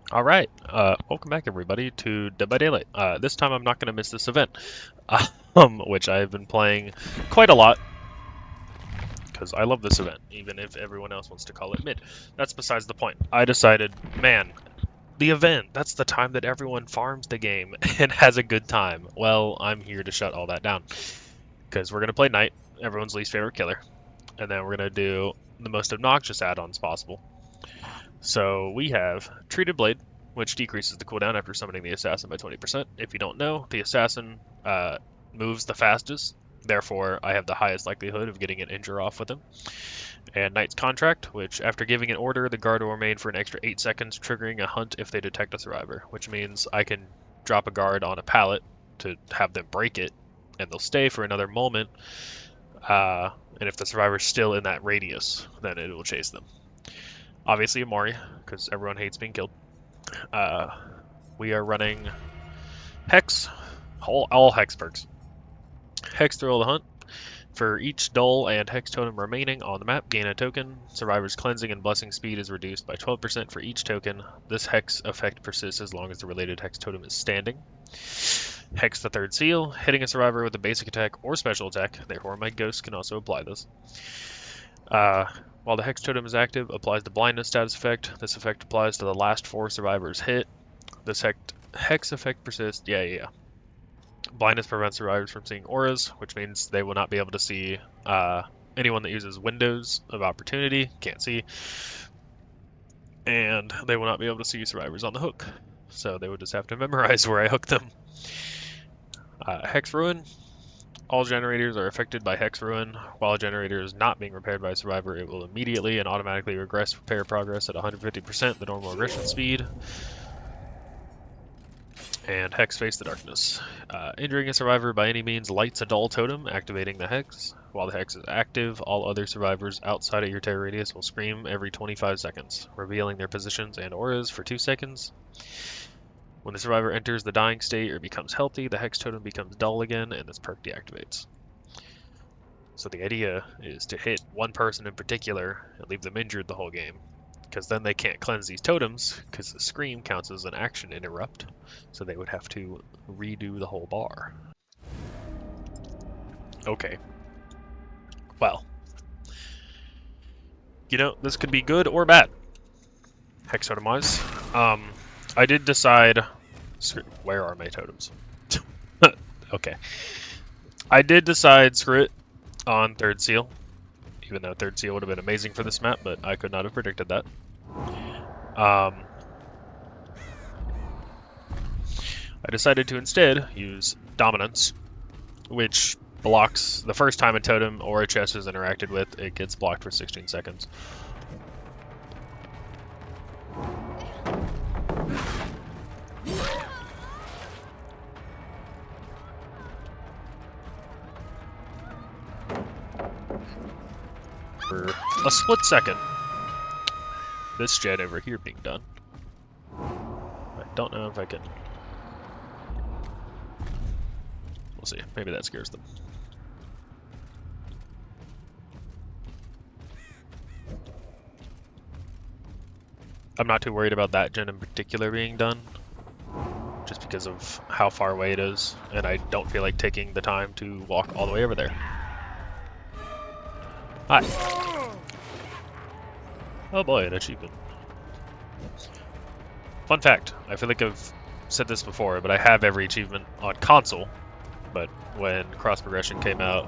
Alright, welcome back everybody to Dead by Daylight. This time I'm not going to miss this event, which I've been playing quite a lot, because I love this event, even if everyone else wants to call it mid. That's besides the point. I decided, man, the event, that's the time that everyone farms the game and has a good time. Well, I'm here to shut all that down, because we're going to play Knight, everyone's least favorite killer, and then we're going to do the most obnoxious add-ons possible. So we have Treated Blade, which decreases the cooldown after summoning the assassin by 20%. If you don't know, the assassin moves the fastest, therefore I have the highest likelihood of getting an injure off with him. And Knight's Contract, which after giving an order, the guard will remain for an extra 8 seconds, triggering a hunt if they detect a survivor, which means I can drop a guard on a pallet to have them break it, and they'll stay for another moment, and if the survivor's still in that radius, then it will chase them. Obviously Amori, because everyone hates being killed. We are running Hex, all Hex perks. Hex Thrill of the Hunt. For each Dull and Hex Totem remaining on the map, gain a token. Survivor's Cleansing and Blessing speed is reduced by 12% for each token. This Hex effect persists as long as the related Hex Totem is standing. Hex the Third Seal. Hitting a survivor with a basic attack or special attack, therefore my ghost can also apply this. While the Hex Totem is active, applies the Blindness status effect. This effect applies to the last 4 survivors hit. This Hex effect persists. Yeah. Blindness prevents survivors from seeing auras, which means they will not be able to see anyone that uses windows of opportunity, can't see. And they will not be able to see survivors on the hook. So they would just have to memorize where I hook them. Hex Ruin. All generators are affected by Hex Ruin. While a generator is not being repaired by a survivor, it will immediately and automatically regress repair progress at 150% the normal regression speed. And Hex Face the Darkness. Injuring a survivor by any means lights a dull totem, activating the Hex. While the Hex is active, all other survivors outside of your terror radius will scream every 25 seconds, revealing their positions and auras for 2 seconds. When the survivor enters the dying state or becomes healthy, the Hex Totem becomes dull again, and this perk deactivates. So the idea is to hit one person in particular and leave them injured the whole game, because then they can't cleanse these totems, because the scream counts as an action interrupt, so they would have to redo the whole bar. Okay. Well. You know, this could be good or bad. Hex totem-wise. I did decide... Where are my totems? Okay. I did decide, screw it, on Third Seal. Even though Third Seal would have been amazing for this map, but I could not have predicted that. I decided to instead use Dominance, which blocks the first time a totem or a chest is interacted with, it gets blocked for 16 seconds. For a split second, this jet over here being done. I don't know if I can... We'll see. Maybe that scares them. I'm not too worried about that gen in particular being done, just because of how far away it is, and I don't feel like taking the time to walk all the way over there. Hi. Oh boy, an achievement. Fun fact, I feel like I've said this before, but I have every achievement on console, but when cross progression came out,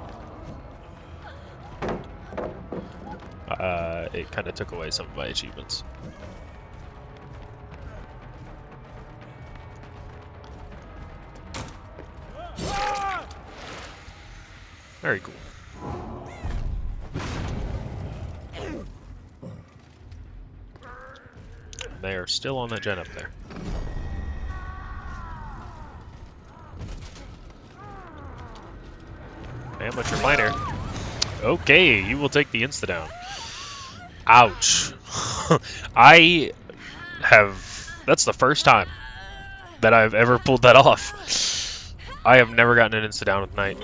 it kind of took away some of my achievements. Very cool. And they are still on that gen up there. Amateur miner. Okay, you will take the insta-down. Ouch. I have... That's the first time that I've ever pulled that off. I have never gotten an insta-down with Knight.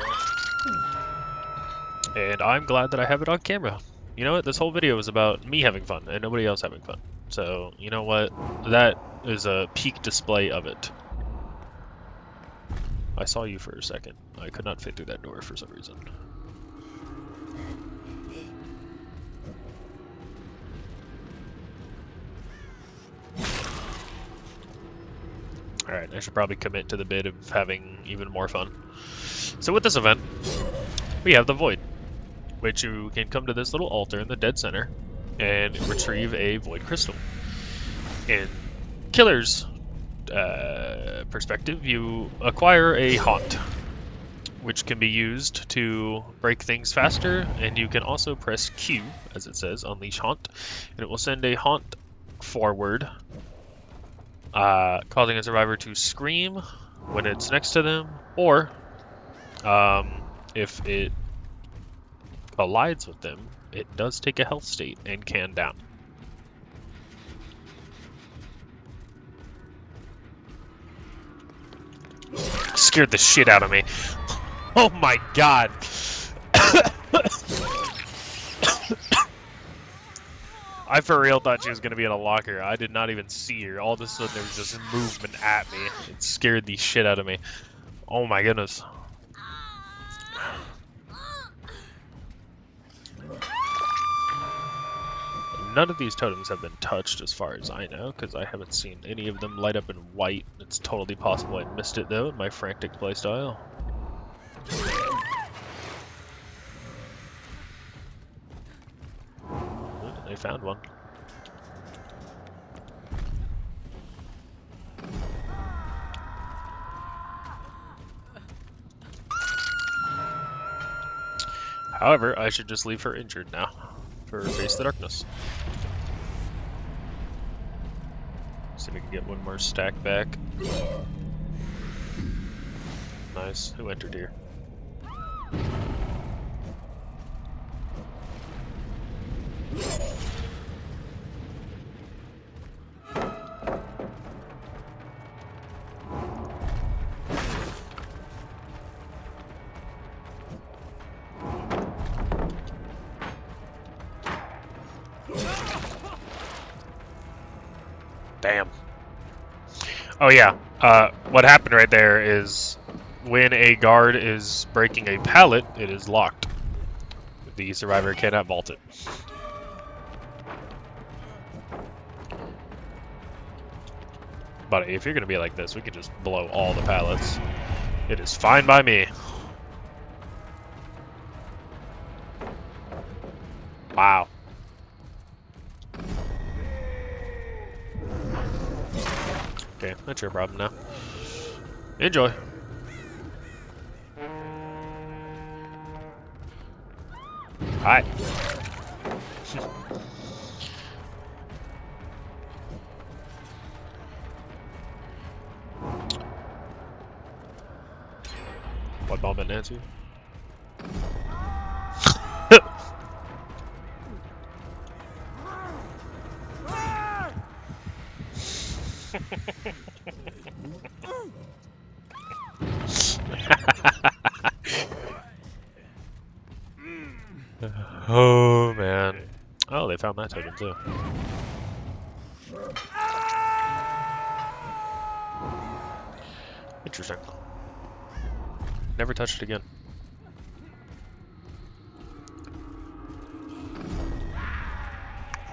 And I'm glad that I have it on camera. You know what? This whole video was about me having fun and nobody else having fun. So, you know what? That is a peak display of it. I saw you for a second. I could not fit through that door for some reason. Alright, I should probably commit to the bit of having even more fun. So with this event, we have the Void, which you can come to this little altar in the dead center and retrieve a Void Crystal. In Killer's perspective, you acquire a Haunt, which can be used to break things faster, and you can also press Q, as it says, Unleash Haunt, and it will send a Haunt forward, causing a survivor to scream when it's next to them, or if it collides with them, it does take a health state and can down. Scared the shit out of me. Oh my god. I for real thought she was going to be in a locker. I did not even see her. All of a sudden there was just movement at me. It scared the shit out of me. Oh my goodness. None of these totems have been touched as far as I know, because I haven't seen any of them light up in white. It's totally possible I missed it though in my frantic playstyle. They found one. However, I should just leave her injured now for Face the Darkness. See if we can get one more stack back. Nice. Who entered here? Damn. Oh yeah, what happened right there is when a guard is breaking a pallet, it is locked. The survivor cannot vault it. But if you're gonna be like this, we can just blow all the pallets. It is fine by me. Wow. Okay, that's your problem now. Enjoy. Hi. What moment, Nancy? Oh man. Oh, they found that token too. Interesting. Never touched it again.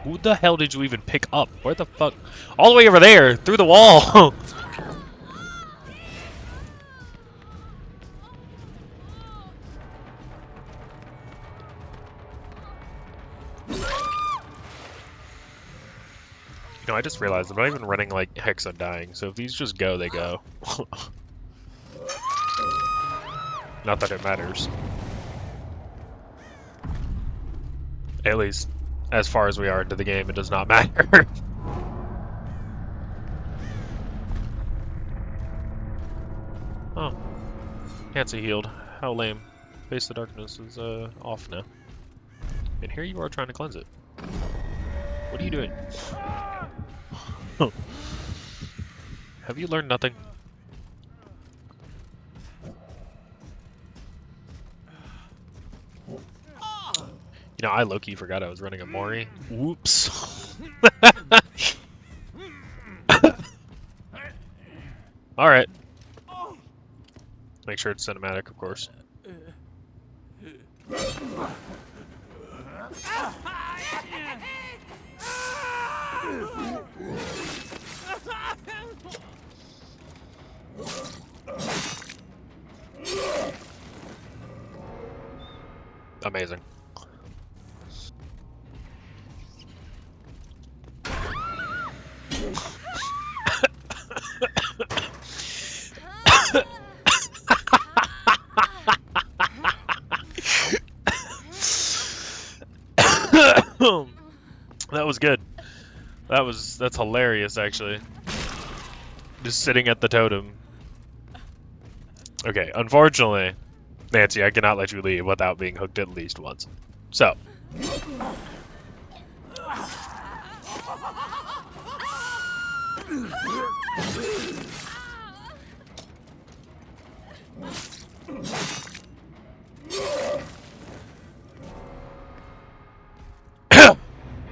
Who the hell did you even pick up? Where the fuck? All the way over there, through the wall! You know, I just realized I'm not even running like Hex Undying, so if these just go, they go. Not that it matters. At least, as far as we are into the game, it does not matter. Oh. Nancy healed. How lame. Face the Darkness is off now. And here you are trying to cleanse it. What are you doing? Have you learned nothing? You know, I low-key forgot I was running a Mori. Whoops. Alright. Make sure it's cinematic, of course. Amazing. That was good. That's hilarious, actually. Just sitting at the totem. Okay, unfortunately, Nancy, I cannot let you leave without being hooked at least once. So.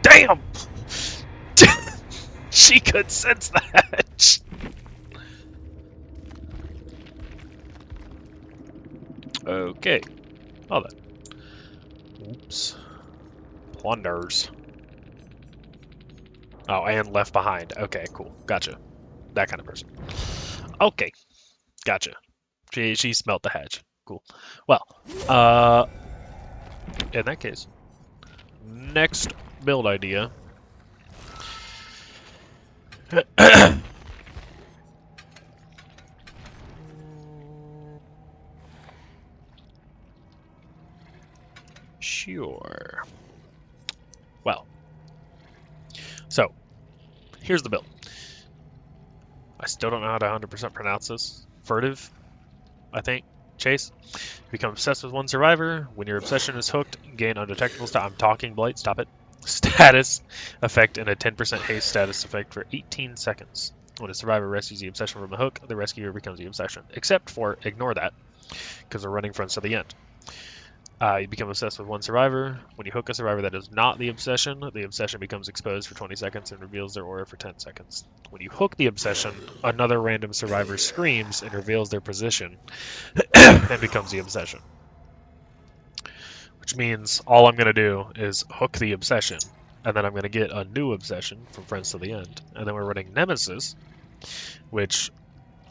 Damn! She could sense that! Okay. Well then. Oops. Plunders. Oh, and left behind. Okay, cool. Gotcha. That kind of person. Okay. Gotcha. She smelt the hatch. Cool. Well, in that case, next build idea. Sure. Well, so here's the build. I still don't know how to 100% pronounce this. Furtive, I think. Chase. Become obsessed with one survivor. When your obsession is hooked, gain undetectable I'm talking, Blight. Stop it. Status effect and a 10% haste status effect for 18 seconds. When a survivor rescues the obsession from the hook, the rescuer becomes the obsession. Except for, ignore that, because we're running fronts to the end. You become obsessed with one survivor. When you hook a survivor that is not the obsession becomes exposed for 20 seconds and reveals their aura for 10 seconds. When you hook the obsession, another random survivor screams and reveals their position and becomes the obsession. Which means all I'm going to do is hook the obsession, and then I'm going to get a new obsession from Friends to the End. And then we're running Nemesis, which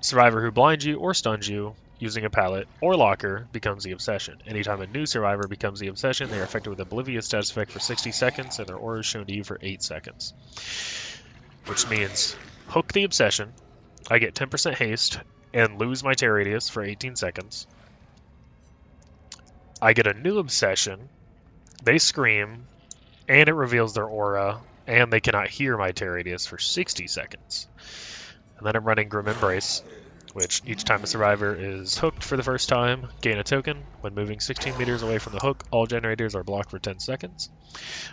survivor who blinds you or stuns you using a pallet or locker becomes the obsession. Anytime a new survivor becomes the obsession, they are affected with Oblivious status effect for 60 seconds, and their aura is shown to you for 8 seconds. Which means, hook the obsession, I get 10% haste, and lose my tear radius for 18 seconds. I get a new obsession, they scream, and it reveals their aura, and they cannot hear my tear radius for 60 seconds. And then I'm running Grim Embrace, which each time a survivor is hooked for the first time, gain a token. When moving 16 meters away from the hook, all generators are blocked for 10 seconds.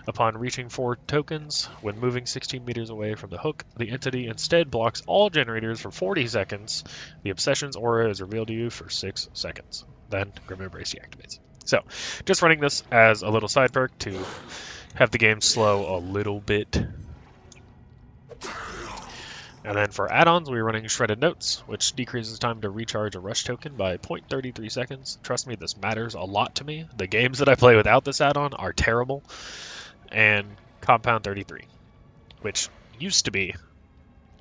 Upon reaching 4 tokens, when moving 16 meters away from the hook, the entity instead blocks all generators for 40 seconds. The obsession's aura is revealed to you for 6 seconds. Then Grim Embrace deactivates. So, just running this as a little side perk to have the game slow a little bit. And then for add-ons, we're running Shredded Notes, which decreases time to recharge a rush token by 0.33 seconds. Trust me, this matters a lot to me. The games that I play without this add-on are terrible. And Compound 33, which used to be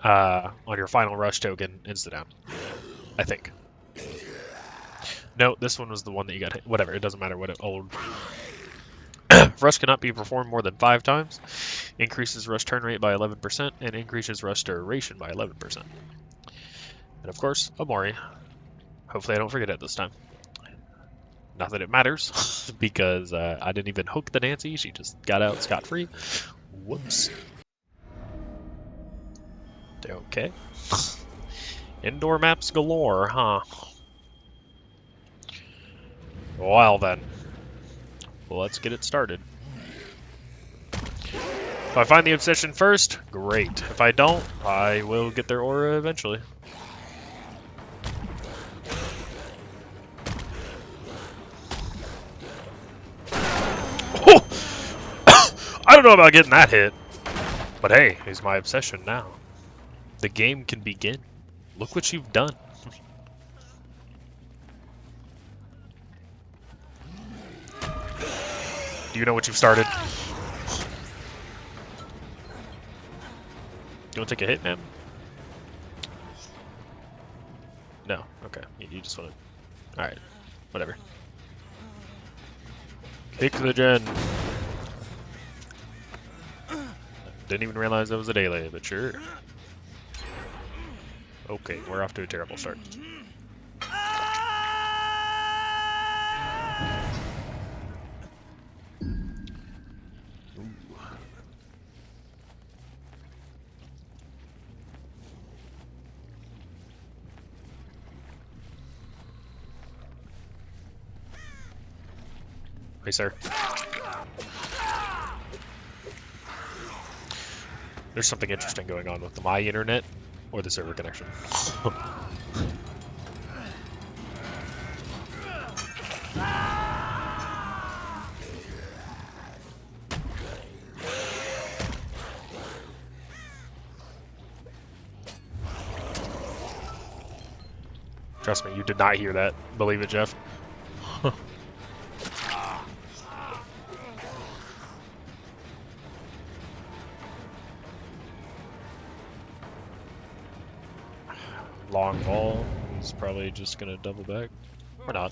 on your final rush token insta-down, I think. No, this one was the one that you got hit. Whatever, it doesn't matter what old. Rush cannot be performed more than 5 times. Increases rush turn rate by 11% and increases rush duration by 11%. And of course, Amori. Hopefully I don't forget it this time. Not that it matters, because I didn't even hook the Nancy. She just got out scot-free. Whoops. Okay. Indoor maps galore, huh? Well then. Well, let's get it started. If I find the obsession first, great. If I don't, I will get their aura eventually. Oh! I don't know about getting that hit, But hey, he's my obsession now. The game can begin. Look what you've done. Do you know what you've started? You want to take a hit, man? No. Okay. You just want to... Alright. Whatever. Kick the gen. Didn't even realize that was a daily, but sure. Okay, we're off to a terrible start. Hey, sir. There's something interesting going on with my internet or the server connection. Trust me, you did not hear that. Believe it, Jeff. Long ball. He's probably just gonna double back. Or not.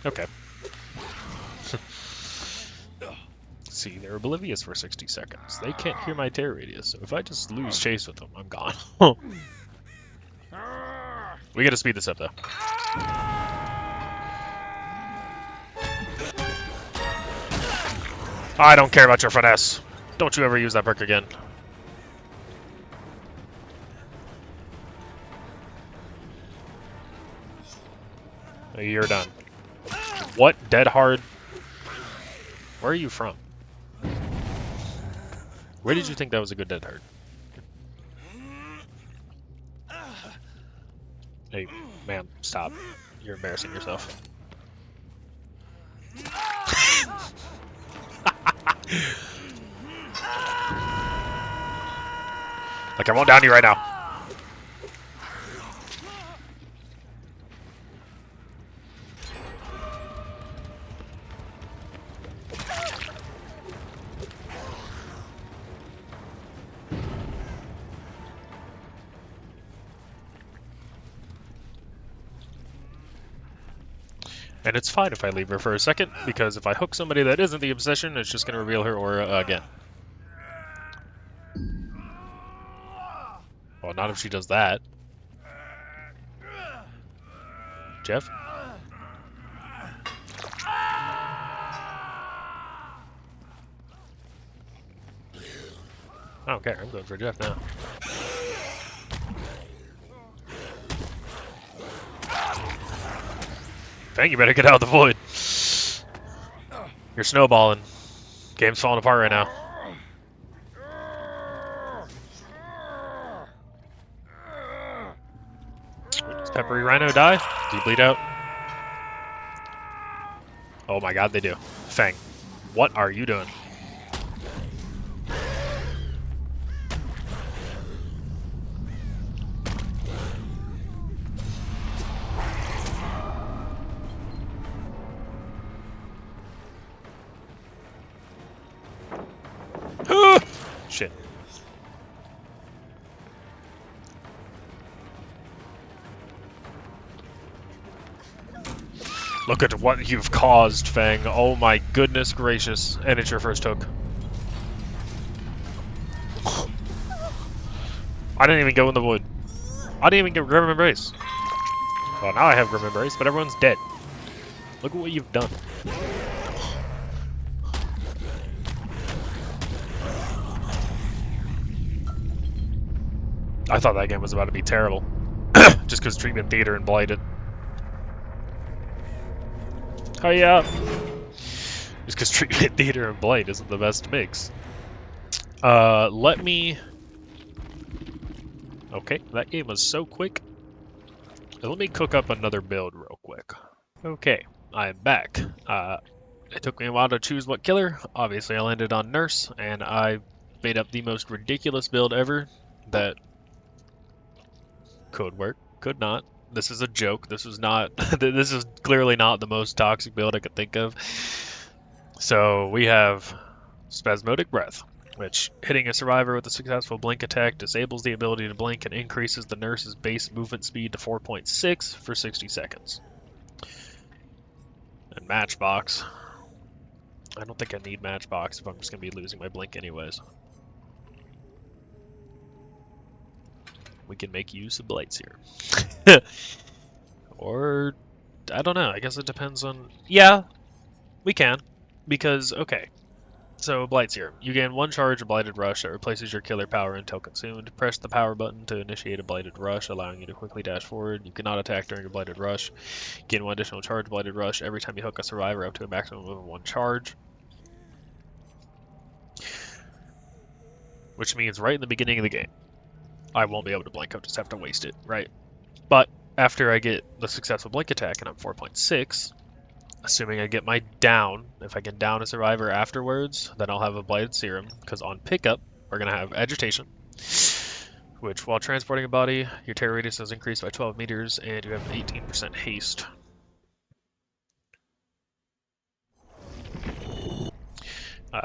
Okay. See, they're oblivious for 60 seconds. They can't hear my tear radius, so if I just lose chase with them, I'm gone. We gotta speed this up, though. I don't care about your finesse. Don't you ever use that perk again. You're done. What? Dead hard? Where are you from? Where did you think that was a good dead hard? Hey, man, stop. You're embarrassing yourself. Like, I won't down you right now. And it's fine if I leave her for a second, because if I hook somebody that isn't the obsession, it's just going to reveal her aura again. Well, not if she does that. Jeff? I don't care, I'm going for Jeff now. Dang, you better get out of the void. You're snowballing. Game's falling apart right now. Does Peppery Rhino die? Do you bleed out? Oh my god, they do. Fang, what are you doing? Shit. Look at what you've caused, Fang. Oh my goodness gracious. And it's your first hook. I didn't even go in the wood. I didn't even get Grim Embrace. Well, now I have Grim Embrace, but everyone's dead. Look at what you've done. I thought that game was about to be terrible. Just because Treatment Theater and Blighted. Hiya! Just because Treatment Theater and Blight isn't the best mix. Let me... Okay, that game was so quick. Let me cook up another build real quick. Okay, I'm back. It took me a while to choose what killer. Obviously, I landed on Nurse, and I made up the most ridiculous build ever that could work, could not. This is a joke. This was not. This is clearly not the most toxic build I could think of. So we have Spasmodic Breath, which hitting a survivor with a successful blink attack disables the ability to blink and increases the nurse's base movement speed to 4.6 for 60 seconds. And Matchbox. I don't think I need Matchbox if I'm just going to be losing my blink anyways. We can make use of Blights here. Or, I don't know. I guess it depends on... Yeah, we can. Because, okay. So, Blight's here. You gain one charge of Blighted Rush that replaces your killer power until consumed. Press the power button to initiate a Blighted Rush, allowing you to quickly dash forward. You cannot attack during a Blighted Rush. Gain one additional charge of Blighted Rush every time you hook a survivor up to a maximum of one charge. Which means right in the beginning of the game, I won't be able to blink. I'll just have to waste it, right? But after I get the successful blink attack and I'm 4.6, assuming I get my down, if I can down a survivor afterwards, then I'll have a Blighted Serum, because on pickup, we're going to have Agitation, which while transporting a body, your terror radius is increased by 12 meters, and you have 18% haste.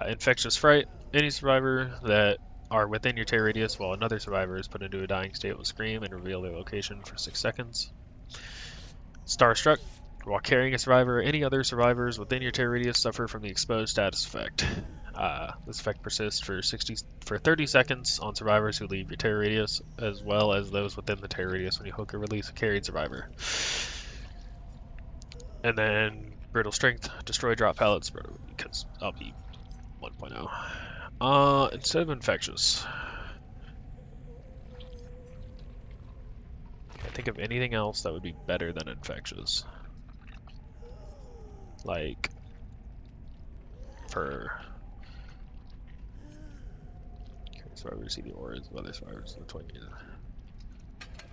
Infectious Fright. Any survivor that are within your terror radius while another survivor is put into a dying state will scream and reveal their location for 6 seconds. Starstruck. While carrying a survivor, any other survivors within your terror radius suffer from the exposed status effect. This effect persists for 30 seconds on survivors who leave your terror radius, as well as those within the terror radius when you hook or release a carried survivor. And then Brittle Strength, destroy drop pallets, because I'll be 1.0. Instead of Infectious, can't think of anything else that would be better than Infectious. Like, for survivors see the auras of other survivors.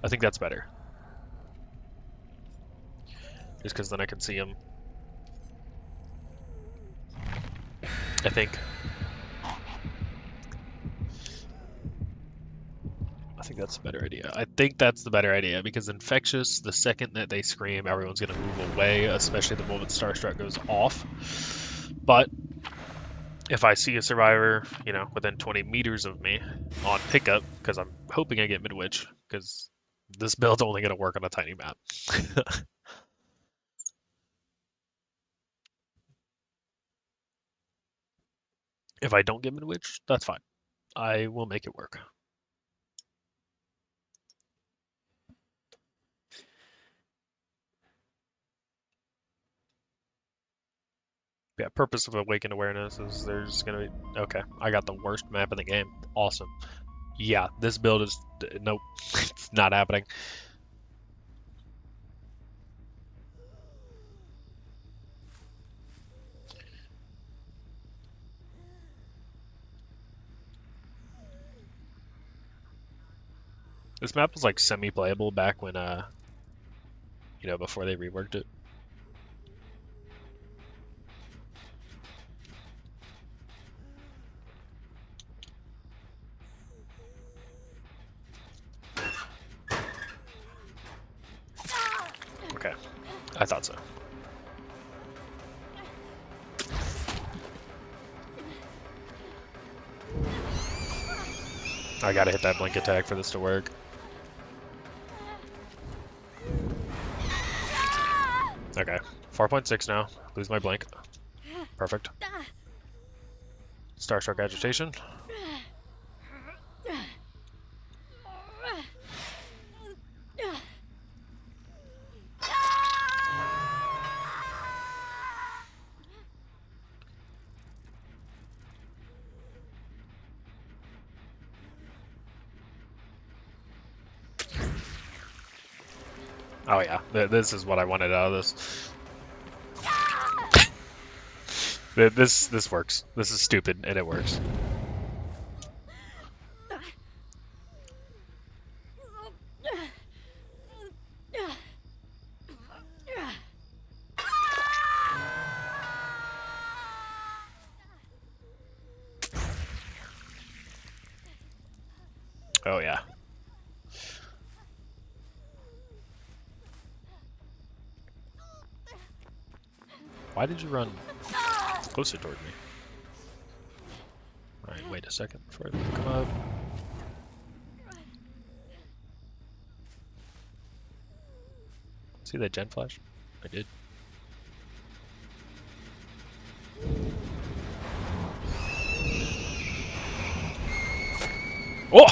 I think that's better. Just because then I can see them. I think that's a better idea. I think that's the better idea because Infectious, the second that they scream, everyone's going to move away, especially the moment Starstruck goes off. But if I see a survivor, you know, within 20 meters of me on pickup, because I'm hoping I get Midwich, because this build's only going to work on a tiny map. If I don't get Midwich, that's fine. I will make it work. Yeah, purpose of Awakened Awareness is there's gonna be... Okay, I got the worst map in the game. Awesome. Yeah, this build is... Nope, it's not happening. This map was like semi-playable back when, you know, before they reworked it. Okay, I thought so. I gotta hit that blink attack for this to work. Okay, 4.6 now. Lose my blink. Perfect. Starstruck Agitation. Oh yeah, this is what I wanted out of this. This works. This is stupid, and it works. Oh yeah. Why did you run closer toward me? Alright, wait a second before I come up. See that gen flash? I did. Oh!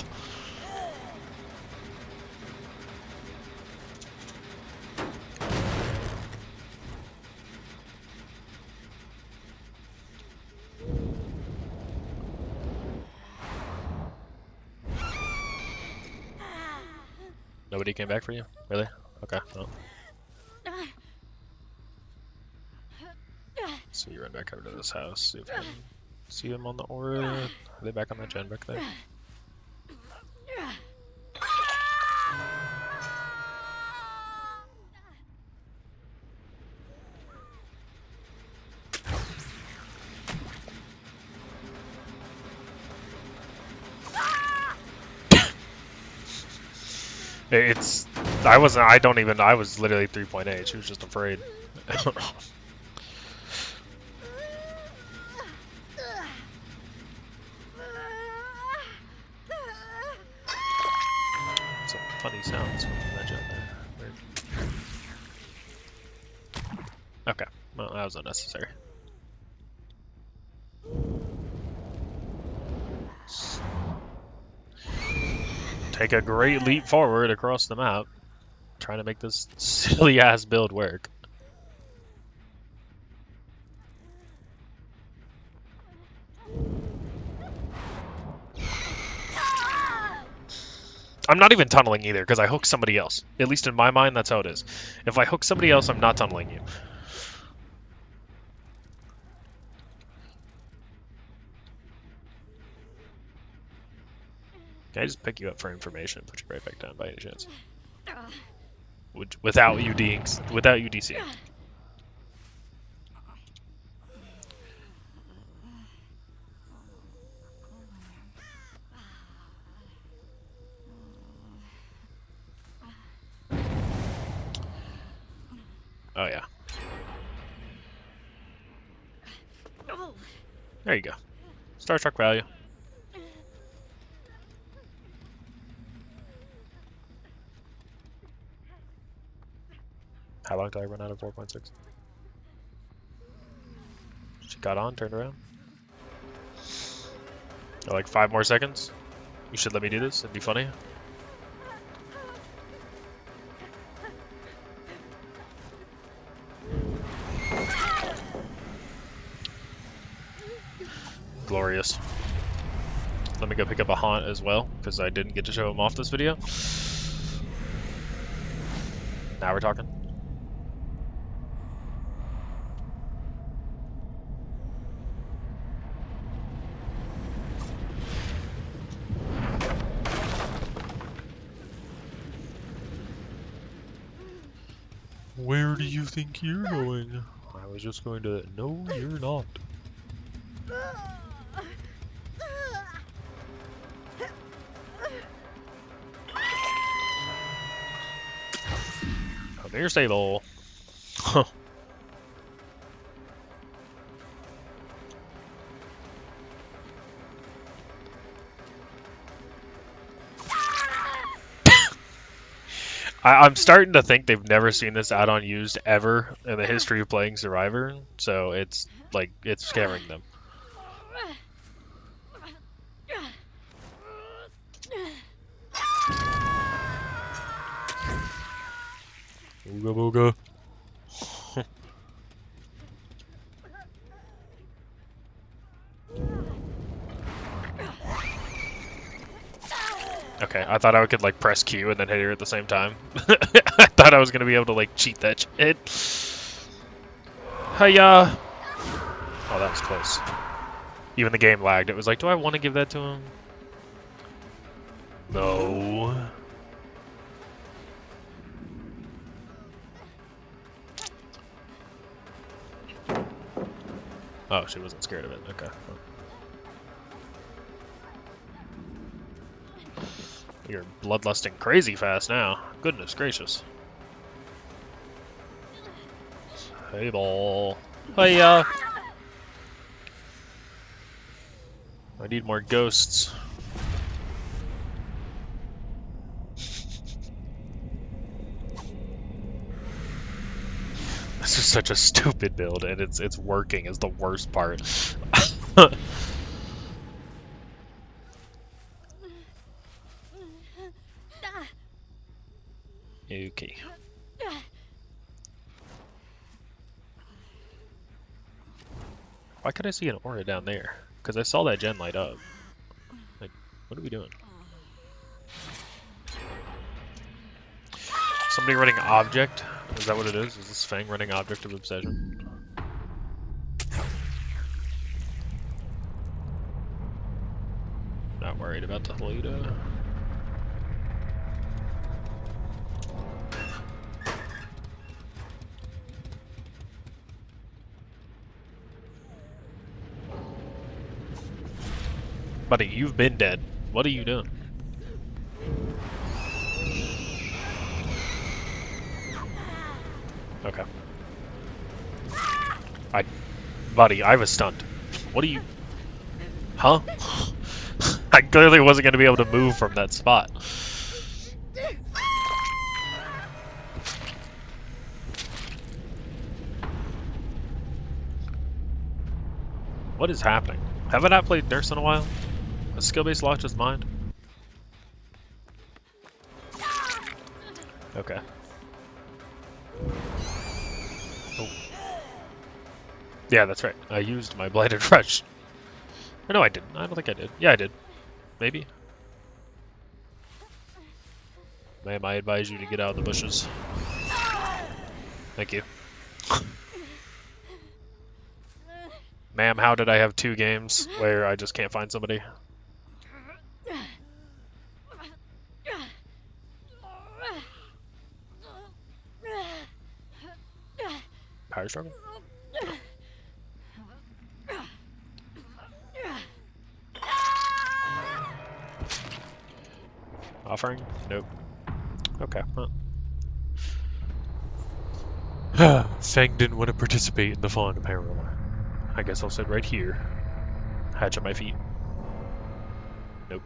Nobody came back for you? Really? Okay, well. So you run back over to this house, see if you can see him on the aura. Are they back on that gen back there? I was literally 3.8, she was just afraid. Some funny sounds from that gen there. Weird. Okay, well that was unnecessary. Take a great leap forward across the map, trying to make this silly ass build work. I'm not even tunneling either, because I hook somebody else. At least in my mind, that's how it is. If I hook somebody else, I'm not tunneling you. Can I just pick you up for information and put you right back down by any chance? Without you DCing. Oh yeah. There you go. Starstruck value. How long till I run out of 4.6? She got on, turned around. Oh, like 5 more seconds? You should let me do this, it'd be funny. Glorious. Let me go pick up a haunt as well, because I didn't get to show him off this video. Now we're talking. Where do you think you're going? I was just going to... No, you're not. Come here, stable. I'm starting to think they've never seen this add-on used ever in the history of playing Survivor, so it's like, it's scaring them. Booga booga. Okay, I thought I could like press Q and then hit her at the same time. I thought I was gonna be able to like cheat that shit. Hiya! Oh, that was close. Even the game lagged. It was like, do I want to give that to him? No. Oh, she wasn't scared of it. Okay. You're bloodlusting crazy fast now. Goodness gracious. Hey, ball. Hey, I need more ghosts. This is such a stupid build, and it's working is the worst part. Okay. Why could I see an aura down there? Because I saw that gen light up. Like, what are we doing? Somebody running object? Is that what it is? Is this Fang running object of obsession? Not worried about the Haluda. Buddy, you've been dead. What are you doing? Okay. Buddy, I was stunned. What are you... Huh? I clearly wasn't going to be able to move from that spot. What is happening? Have I not played Nurse in a while? A skill-based locked his mind? Okay. Oh. Yeah, that's right. I used my Blighted Rush. Or no, I didn't. I don't think I did. Yeah, I did. Maybe. Ma'am, I advise you to get out of the bushes. Thank you. Ma'am, how did I have 2 games where I just can't find somebody? Power struggle? Offering? Nope. Okay. Huh. Fang didn't want to participate in the fun, apparently. I guess I'll sit right here. Hatch at my feet. Nope.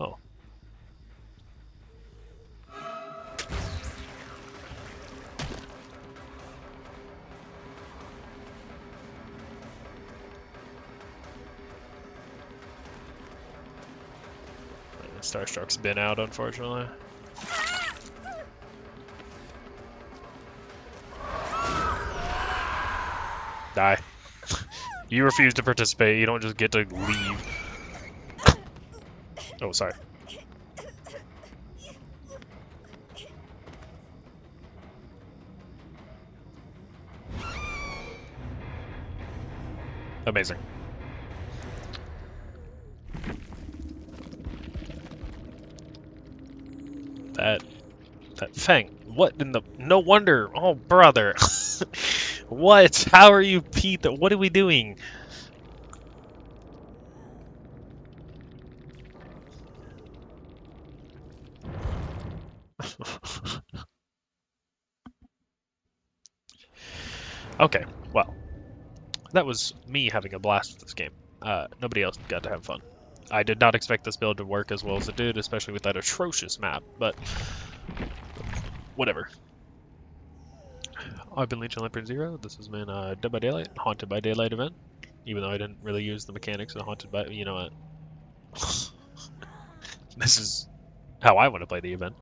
Oh. Starstruck's been out, unfortunately. Die. You refuse to participate, you don't just get to leave. Oh, sorry. Amazing. That Fang. What in the... No wonder. Oh, brother. What? How are you, Pete? What are we doing? Okay, well. That was me having a blast with this game. Nobody else got to have fun. I did not expect this build to work as well as it did, especially with that atrocious map, but... whatever. I've been Legion Leopard Zero. This has been Dead by Daylight, Haunted by Daylight event. Even though I didn't really use the mechanics of Haunted by... You know what? This is how I want to play the event.